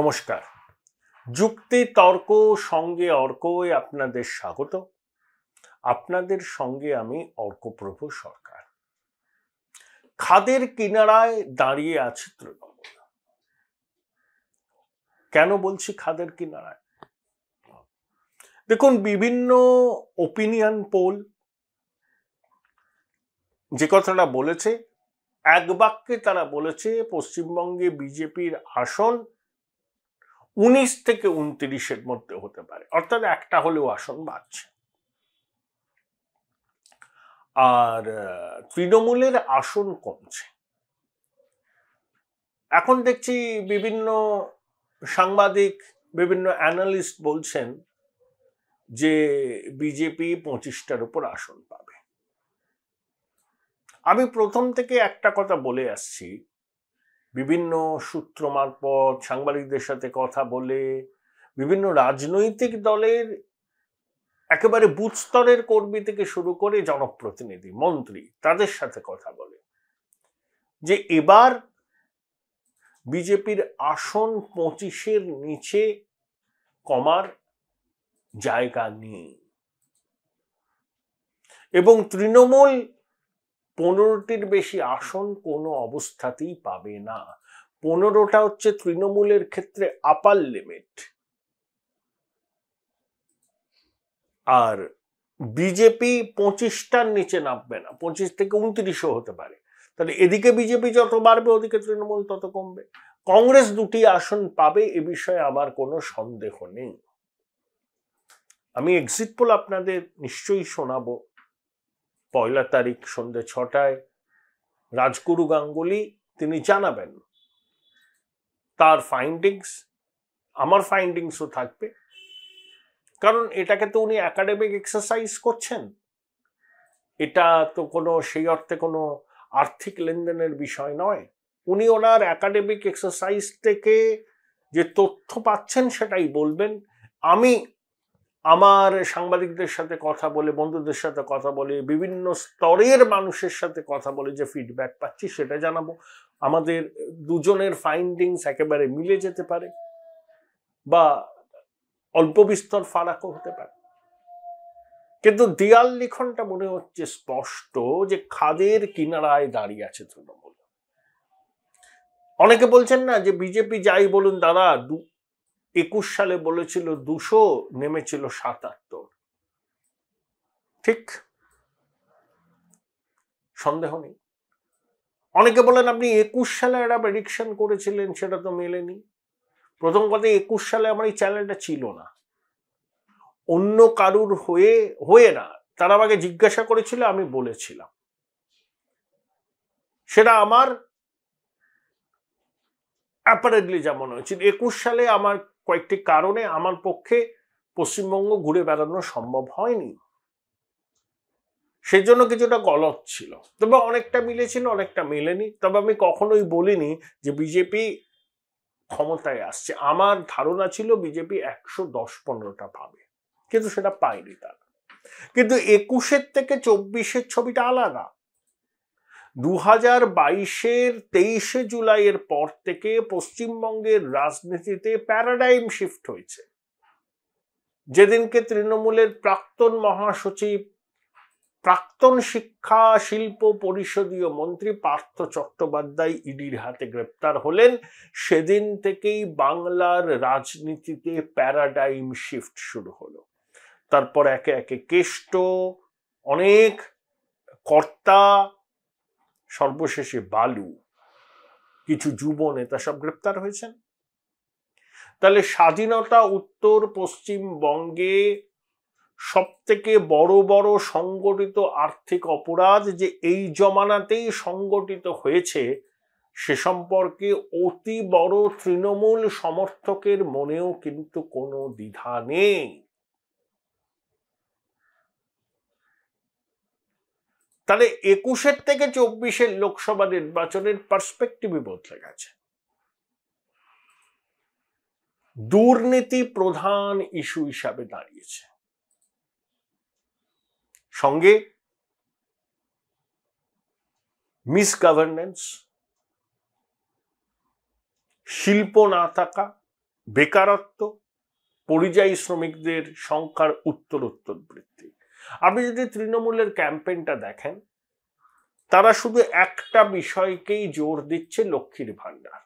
নমস্কার। যুক্তি তর্ক সঙ্গে অর্কয় আপনাদের স্বাগত। আপনাদের সঙ্গে আমি অর্কপ্রভু সরকার। খাদের কিনারায় দাঁড়িয়ে আছে তৃণমূল। কেন বলছি খাদের কিনারায়? দেখুন, বিভিন্ন ওপিনিয়ন পোল যে কথাটা বলেছে, এক বাক্যে তারা বলেছে পশ্চিমবঙ্গে বিজেপির আসন 19 থেকে 29-এর মধ্যে হতে পারে, অর্থাৎ একটা হলেও আসন বাড়ছে। আর তৃণমূলের আসন কমছে। এখন দেখছি বিভিন্ন সাংবাদিক, বিভিন্ন অ্যানালিস্ট বলছেন যে বিজেপি 25টার উপর আসন পাবে। আমি প্রথম থেকে একটা কথা বলে আসছি, বিভিন্ন সূত্র মারফত, সাংবাদিকদের সাথে কথা বলে, বিভিন্ন রাজনৈতিক দলের একেবারে বুথ স্তরের কর্মী থেকে শুরু করে জনপ্রতিনিধি, মন্ত্রী, তাদের সাথে কথা বলে যে এবার বিজেপির আসন 25-এর নিচে কমার জায়গা নেই এবং তৃণমূল 15টির বেশি আসন কোনো অবস্থাতেই পাবে না। 15টা হচ্ছে তৃণমূলের ক্ষেত্রে আপার লিমিট, আর বিজেপি 25টার নিচে নামবে না, 25 থেকে 29ও হতে পারে। তাহলে এদিকে বিজেপি যত বাড়বে ওদিকে তৃণমূল তত কমবে। কংগ্রেস 2টি আসন পাবে, এ বিষয়ে আমার কোনো সন্দেহ নেই। আমি এক্সিট পোল আপনাদের নিশ্চয়ই শোনাবো। 1 তারিখ সন্ধ্যে 6টায় রাজগুরু গাঙ্গুলি তিনি জানাবেন তার ফাইন্ডিংস, আমার ফাইন্ডিংসও থাকবে, কারণ এটাকে তো উনি একাডেমিক এক্সারসাইজ করছেন। এটা তো কোনো সেই অর্থে কোনো আর্থিক লেনদেনের বিষয় নয়। উনি ওনার একাডেমিক এক্সারসাইজ থেকে যে তথ্য পাচ্ছেন সেটাই বলবেন। আমি আমার সাংবাদিকদের সাথে কথা বলে, বন্ধুদের সাথে কথা বলে, বিভিন্ন স্তরের মানুষের সাথে কথা বলে যে ফিডব্যাক পাচ্ছি সেটা জানাবো। আমাদের দুজনের ফাইন্ডিংস একেবারে মিলে যেতে পারে বা অল্প বিস্তর ফারাকও হতে পারে, কিন্তু দেয়াল লিখনটা মনে হচ্ছে স্পষ্ট যে খাদের কিনারায় দাঁড়িয়ে আছে তৃণমূল। অনেকে বলছেন না যে বিজেপি যাই বলুন দাদা, 21 সালে বলেছিল 200, নেমেছিল 77। ঠিক, সন্দেহ নেই। অনেকে বলেন আপনি 21 সালে একটা প্রেডিকশন করেছিলেন, সেটা তো মেলেনি। প্রথম কথা, 21 সালে আমার এই চ্যানেলটা ছিল না, অন্য কারুর হয়ে না, তারা আমাকে জিজ্ঞাসা করেছিল, আমি বলেছিলাম। সেটা আমার অ্যাপারেন্টলি যেমন হয়েছিল। 21 সালে আমার কয়েকটি কারণে আমার পক্ষে পশ্চিমবঙ্গ ঘুরে বেড়ানো সম্ভব হয়নি, সেই জন্য কিছুটা গলত ছিল। তবে অনেকটা মিলেছিল, অনেকটা মেলেনি। তবে আমি কখনোই বলিনি যে বিজেপি ক্ষমতায় আসছে। আমার ধারণা ছিল বিজেপি 110-15টা পাবে, কিন্তু সেটা পায়নি তারা। কিন্তু 21-এর থেকে 24-এর ছবিটা আলাদা। 2022-এর 23শে জুলাইয়ের পর থেকে পশ্চিমবঙ্গের রাজনীতিতে প্যারাডাইম শিফট হয়েছে। যেদিনকে তৃণমূলের প্রাক্তন মহাসচিব, প্রাক্তন শিক্ষা শিল্প পরিষদীয় মন্ত্রী পার্থ চট্টোপাধ্যায় ইডির হাতে গ্রেপ্তার হলেন, সেদিন থেকেই বাংলার রাজনীতিতে প্যারাডাইম শিফট শুরু হলো। তারপর একে একে কেষ্ট, অনেক কর্তা, সর্বশেষে বালু, কিছু যুব নেতা সব গ্রেপ্তার হয়েছেন। তাহলে স্বাধীনতা উত্তর পশ্চিমবঙ্গে সব থেকে বড় বড় সংগঠিত আর্থিক অপরাধ যে এই জমানাতেই সংগঠিত হয়েছে, সে সম্পর্কে অতি বড় তৃণমূল সমর্থকের মনেও কিন্তু কোনো দ্বিধা নেই। তাহলে 21-এর থেকে 24-এর লোকসভা নির্বাচনের পার্সপেক্টিভই বদলে গেছে। দুর্নীতি প্রধান ইস্যু হিসাবে দাঁড়িয়েছে, সঙ্গে মিসগভর্নেন্স, শিল্প না থাকা, বেকারত্ব, পরিযায়ী শ্রমিকদের সংখ্যার উত্তরোত্তর বৃদ্ধি। আপনি যদি তৃণমূলের ক্যাম্পেইনটা দেখেন, তারা শুধু একটা বিষয়কেই জোর দিচ্ছে, লক্ষ্মীর ভান্ডার।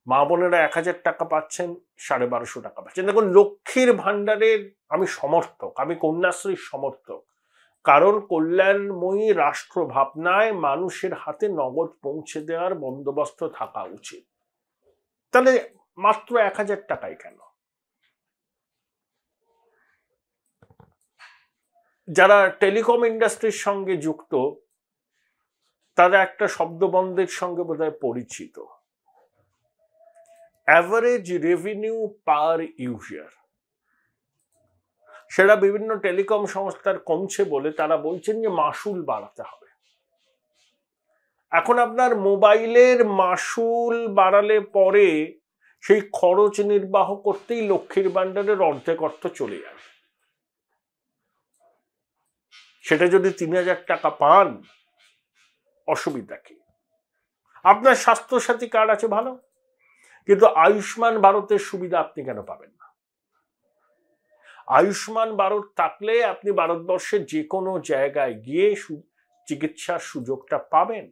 মা বোনেরা 1000 টাকা পাচ্ছেন, 1250 টাকা পাচ্ছেন। দেখুন, লক্ষ্মীর ভান্ডারের আমি সমর্থক, আমি কন্যাশ্রীর সমর্থক, কারণ কল্যাণময়ী রাষ্ট্র ভাবনায় মানুষের হাতে নগদ পৌঁছে দেওয়ার বন্দোবস্ত থাকা উচিত। তাহলে মাত্র 1000 টাকায় কেন? যারা টেলিকম ইন্ডাস্ট্রির সঙ্গে যুক্ত, তারা একটা শব্দবন্ধের সঙ্গে বোধহয় পরিচিত, অ্যাভারেজ রেভিনিউ পার ইউজার। সেটা বিভিন্ন টেলিকম সংস্থার কমছে বলে তারা বলছেন যে মাসুল বাড়াতে হবে। এখন আপনার মোবাইলের মাসুল বাড়ালে পরে সেই খরচ নির্বাহ করতেই লক্ষ্মীর ভান্ডারের অর্ধেক অর্থ চলে যাবে। সেটা যদি 3000 টাকা পান, অসুবিধা কি? আপনার স্বাস্থ্যসাথী কার্ড আছে, ভালো, কিন্তু আয়ুষ্মান ভারতের সুবিধা আপনি কেন পাবেন না? আয়ুষ্মান ভারত থাকলে আপনি ভারতবর্ষের যে কোনো জায়গায় গিয়ে চিকিৎসার সুযোগটা পাবেন।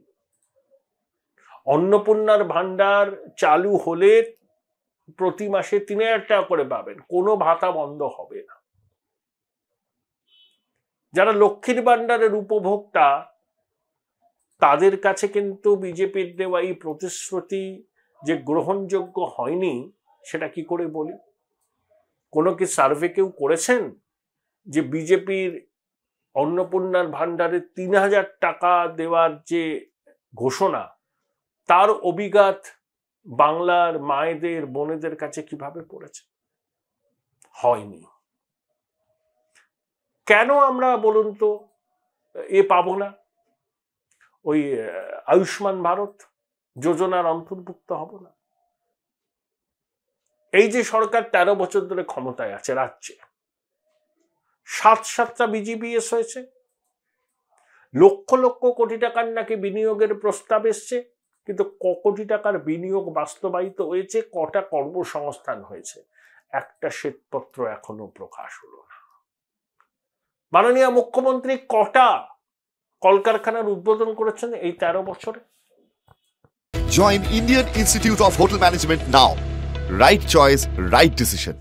অন্নপূর্ণার ভান্ডার চালু হলে প্রতি মাসে 3000 টাকা করে পাবেন, কোনো ভাতা বন্ধ হবে না। যারা লক্ষ্মীর ভান্ডারের উপভোক্তা, তাদের কাছে কিন্তু বিজেপির দেওয়া এই প্রতিশ্রুতি যে গ্রহণযোগ্য হয়নি, সেটা কি করে বলি? কোনো কি সার্ভে কেউ করেছেন যে বিজেপির অন্নপূর্ণার ভান্ডারে 3000 টাকা দেওয়ার যে ঘোষণা, তার অভিঘাত বাংলার মায়েদের, বোনেদের কাছে কিভাবে পড়েছে? হয়নি। কেন আমরা বলুন তো পাবো না? ওই আয়ুষ্মান ভারত যোজনার অন্তর্ভুক্ত হব না? এই যে সরকার 13 বছর ধরে ক্ষমতায় আছে রাজ্যে, 7টা বিজিবিএস হয়েছে, লক্ষ লক্ষ কোটি টাকার নাকি বিনিয়োগের প্রস্তাব এসছে, কিন্তু কোটি টাকার বিনিয়োগ বাস্তবায়িত হয়েছে, কটা কর্মসংস্থান হয়েছে, একটা শ্বেতপত্র এখনো প্রকাশ হলো না। মাননীয় মুখ্যমন্ত্রী কটা কলকারখানার উদ্বোধন করেছেন এই 13 বছরে? Join Indian Institute of Hotel Management now. Right choice, right decision.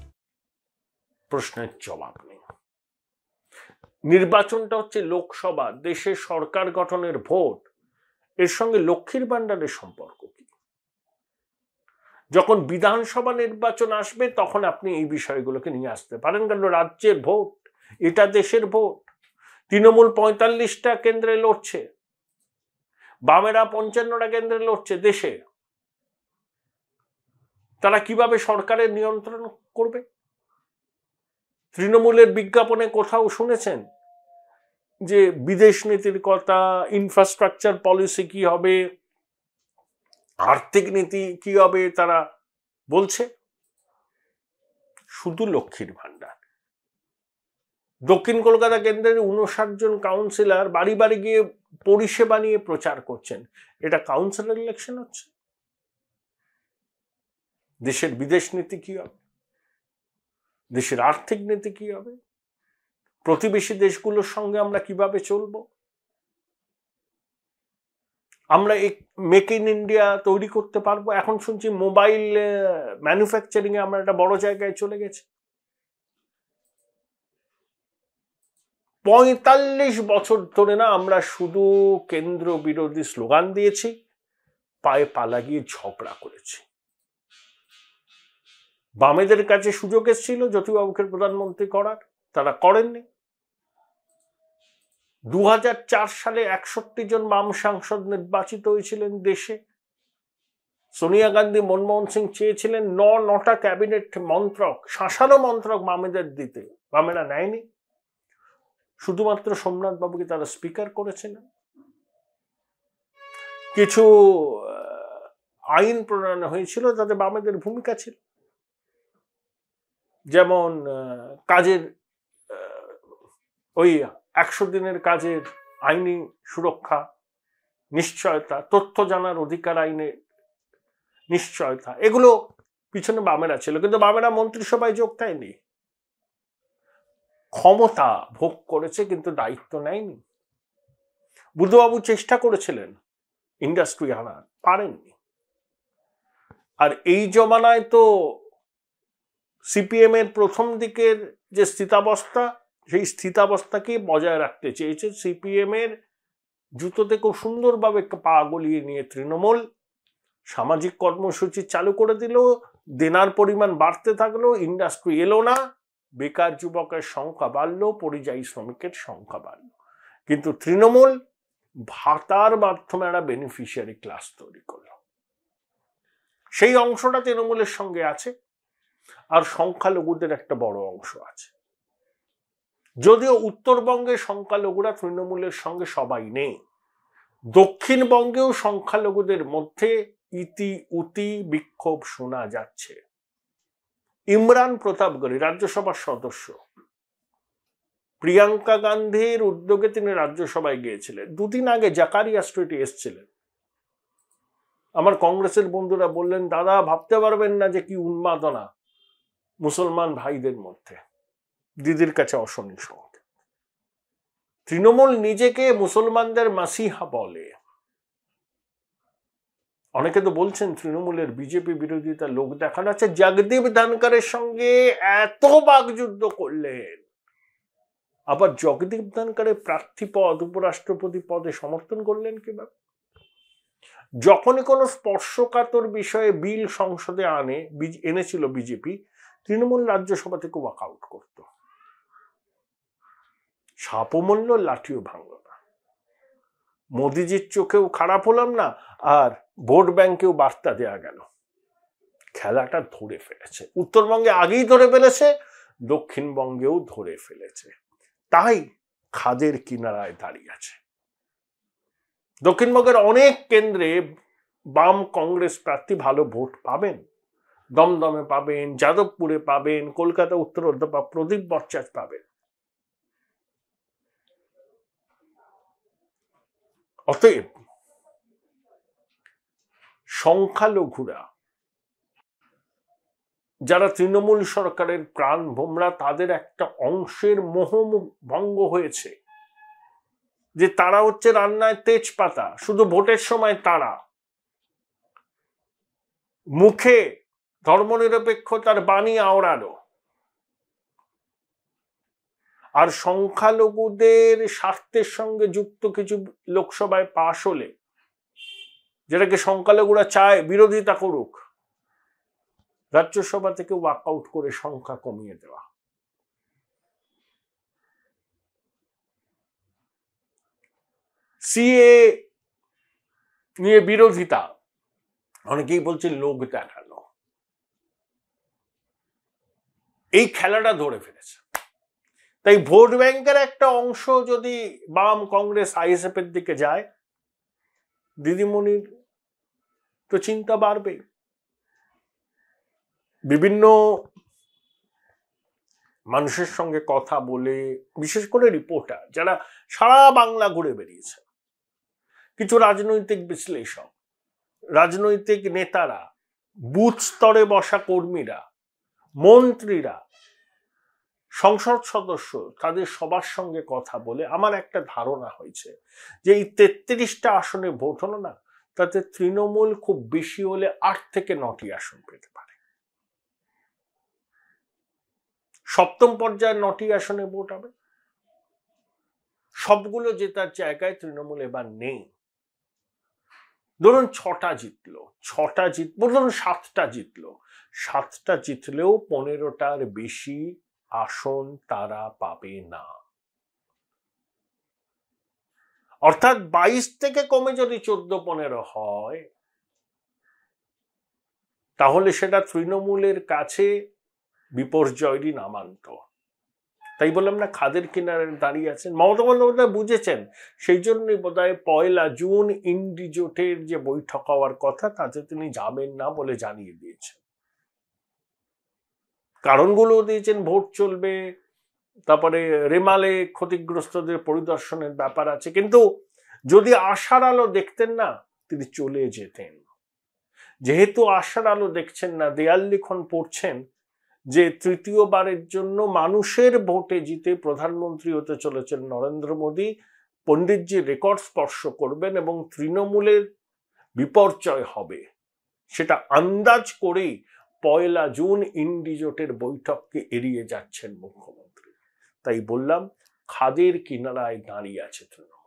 প্রশ্নের জবাব নেই। নির্বাচনটা হচ্ছে লোকসভা, দেশে সরকার গঠনের ভোট, এর সঙ্গে লক্ষ্মীর ভান্ডারের সম্পর্ক কি? যখন বিধানসভা নির্বাচন আসবে তখন আপনি এই বিষয়গুলোকে নিয়ে আসতে পারেন, কারণ রাজ্যের ভোট, এটা দেশের ভোট। তৃণমূল 45টা কেন্দ্রে লড়ছে, বামেরা 55টা কেন্দ্রে লড়ছে দেশে। তারা কিভাবে সরকারের নিয়ন্ত্রণ করবে? তৃণমূলের বিজ্ঞাপনে কোথাও শুনেছেন যে বিদেশ নীতির কথা, ইনফ্রাস্ট্রাকচার পলিসি কি হবে, আর্থিক নীতি কি হবে তারা বলছে? শুধু লক্ষ্মীর ভান্ডার। দক্ষিণ কলকাতা কেন্দ্রের 59 জন কাউন্সিলর বাড়ি বাড়ি গিয়ে পরিষেবা নিয়ে প্রচার করছেন। এটা কাউন্সিলর ইলেকশন হচ্ছে? দেশের বিদেশ নীতি কি হবে? দেশের আর্থিক নীতি কি হবে? প্রতিবেশী দেশগুলোর সঙ্গে আমরা কিভাবে চলব? আমরা এই মেক ইন ইন্ডিয়া তৈরি করতে পারবো? এখন শুনছি মোবাইল ম্যানুফ্যাকচারিং এ আমরা একটা বড় জায়গায় চলে গেছি। 45 বছর ধরে না আমরা শুধু কেন্দ্র বিরোধী স্লোগান দিয়েছি, পায়ে পা লাগিয়ে ঝগড়া করেছি। বামেদের কাছে সুযোগ এসেছিল জ্যোতিবাবুকে প্রধানমন্ত্রী করার, তারা করেননি। 2004 সালে 61 জন বাম সাংসদ নির্বাচিত হয়েছিলেন দেশে। সোনিয়া গান্ধী, মনমোহন সিং চেয়েছিলেন 9টা ক্যাবিনেট মন্ত্রক, শাসানো মন্ত্রক বামেদের দিতে, বামেরা নেয়নি। শুধুমাত্র সোমনাথ বাবুকে তারা স্পিকার করেছিলেন। কিছু আইন প্রণয়ন হয়েছিল যাতে বামেদের ভূমিকা ছিল, যেমন কাজের ওই 100 দিনের কাজের আইনি সুরক্ষা, নিশ্চয়তা, তথ্য জানার অধিকার আইনে নিশ্চয়তা, এগুলো পিছনে বামেরা ছিল, কিন্তু বামেরা মন্ত্রিসভায় যোগ দেয়নি। ক্ষমতা ভোগ করেছে কিন্তু দায়িত্ব নেয়নি। বুদ্ধবাবু চেষ্টা করেছিলেন ইন্ডাস্ট্রি আনার, পারেননি। আর এই জমানায় তো সিপিএম এর প্রথম দিকের যে স্থিতাবস্থা, সেই স্থিতাবস্থাকে বজায় রাখতে চেয়েছে সিপিএম এর জুতোতে খুব সুন্দরভাবে পা গলিয়ে নিয়ে তৃণমূল সামাজিক কর্মসূচি চালু করে দিল, দেনার পরিমাণ বাড়তে থাকলো, ইন্ডাস্ট্রি এলো না, বেকার যুবকের সংখ্যা বাড়লো, পরিযায়ী শ্রমিকের সংখ্যা বাড়লো। কিন্তু তৃণমূল ভাতার মাধ্যমে একটা বেনিফিশিয়ারি ক্লাস তৈরি করলো। সেই অংশটা তৃণমূলের সঙ্গে আছে, আর সংখ্যালঘুদের একটা বড় অংশ আছে। যদিও উত্তরবঙ্গের সংখ্যালঘুরা তৃণমূলের সঙ্গে সবাই নেই, দক্ষিণবঙ্গেও সংখ্যালঘুদের মধ্যে ইতি উতি বিক্ষোভ শোনা যাচ্ছে। ইমরান প্রতাপগড়ি রাজ্যসভার সদস্য, প্রিয়াঙ্কা গান্ধীর উদ্যোগে তিনি রাজ্যসভায় গিয়েছিলেন। দুদিন আগে জাকারিয়া স্ট্রিটে এসেছিলেন। আমার কংগ্রেসের বন্ধুরা বললেন, দাদা ভাবতে পারবেন না যে কি উন্মাদনা মুসলমান ভাইদের মধ্যে, দিদির কাছে অশনি সংকেত। তৃণমূল নিজেকে মুসলমানদের মাসিহা বলে। অনেকে তো বলছেন তৃণমূলের বিজেপি বিরোধিতা লোক দেখানো আছে। জগদীপ ধনকরের সঙ্গে এত বাকযুদ্ধ করলেন, আবার জগদীপ ধনকরের প্রার্থী পদ, উপরাষ্ট্রপতি পদে সমর্থন করলেন কিভাবে? যখনই কোনো স্পর্শকাতর বিষয়ে বিল সংসদে এনেছিল বিজেপি, তৃণমূল রাজ্যসভা থেকে ওয়াকআউট করত। সাপও মরল, লাঠিও ভাঙল না। মোদিজির চোখেও খারাপ হলাম না, আর ভোট ব্যাংকেও বার্তা দেয়া গেল। খেলাটা ধরে ফেলেছে, উত্তরবঙ্গে আগেই ধরে ফেলেছে, দক্ষিণবঙ্গেও ধরে ফেলেছে। তাই খাদের কিনারায় দাঁড়িয়ে আছে। দক্ষিণবঙ্গের অনেক কেন্দ্রে বাম কংগ্রেস প্রার্থী ভালো ভোট পাবেন। দমদমে পাবেন, যাদবপুরে পাবেন, কলকাতা উত্তর অধ্যাপক প্রদীপ ভট্টাচার্য পাবেন। অতএব সংখ্যালঘুরা যারা তৃণমূল সরকারের প্রাণ ভোমরা, তাদের একটা অংশের মোহ ভঙ্গ হয়েছে যে তারা হচ্ছে রান্নায় তেজপাতা, শুধু ভোটের সময় তারা মুখে ধর্মনিরপেক্ষতার বাণী আওড়ানো, আর সংখ্যালঘুদের স্বার্থের সঙ্গে যুক্ত কিছু লোকসভায় পাশ হলে, যেটাকে সংখ্যালঘুরা চায় বিরোধিতা করুক, রাজ্যসভা থেকে ওয়াকআউট করে সংখ্যা কমিয়ে দেওয়া। সিএ নিয়ে বিরোধিতা, অনেকেই বলছে লোক দেখানো। এই খেলাটা ধরে ফেলেছে। তাই ভোট ব্যাংকের একটা অংশ যদি বাম, কংগ্রেস, আইএসএফ এর দিকে যায়, দিদিমণির তো চিন্তা বাড়বে। বিভিন্ন মানুষের সঙ্গে কথা বলে, বিশেষ করে রিপোর্টার যারা সারা বাংলা ঘুরে বেরিয়েছে, কিছু রাজনৈতিক বিশ্লেষক, রাজনৈতিক নেতারা, বুথ স্তরে বসা কর্মীরা, মন্ত্রীরা, সংসদ সদস্য, তাদের সবার সঙ্গে কথা বলে আমার একটা ধারণা হয়েছে যে এই 33টা আসনে ভোট হলো না, তাতে তৃণমূল খুব বেশি হলে 8 থেকে 9টি আসন পেতে পারে। সপ্তম পর্যায়ে 9টি আসনে ভোট হবে। সবগুলো জেতার জায়গায় তৃণমূল এবার নেই। ধরুন 6টা জিতলো, ধরুন 7টা জিতলো, 7টা জিতলেও 15টার বেশি আসন তারা পাবে না। অর্থাৎ 22 থেকে কমে যদি 14-15 হয়, তাহলে সেটা তৃণমূলের কাছে বিপর্যয়েরই নামান্তর। তাই বললাম না, খাদের কিনারে দাঁড়িয়ে আছেন। মমতা বন্দ্যোপাধ্যায় বুঝেছেন, সেই জন্যই বোধহয় 1 জুন ইন্ডি জোটের যে বৈঠক হওয়ার কথা, তাতে তিনি যাবেন না বলে জানিয়ে দিয়েছেন। কারণগুলো দিয়েছেন, ভোট চলবে, তারপরে রেমালে ক্ষতিগ্রস্তদের পরিদর্শনের ব্যাপার আছে। কিন্তু যদি আশার আলো দেখতেন না, তিনি চলে যেতেন। যেহেতু আশার আলো দেখছেন না, দেয়াল লিখন পড়ছেন যে তৃতীয়বারের জন্য মানুষের ভোটে জিতে প্রধানমন্ত্রী হতে চলেছেন নরেন্দ্র মোদী, পণ্ডিতজি রেকর্ড স্পর্শ করবেন এবং তৃণমূলের বিপর্যয় হবে, সেটা আন্দাজ করেই 1 জুন ইন্ডি জোটের বৈঠককে এড়িয়ে যাচ্ছেন মুখ্যমন্ত্রী। তাই বললাম, খাদের কিনারায় দাঁড়িয়ে আছে তৃণমূল।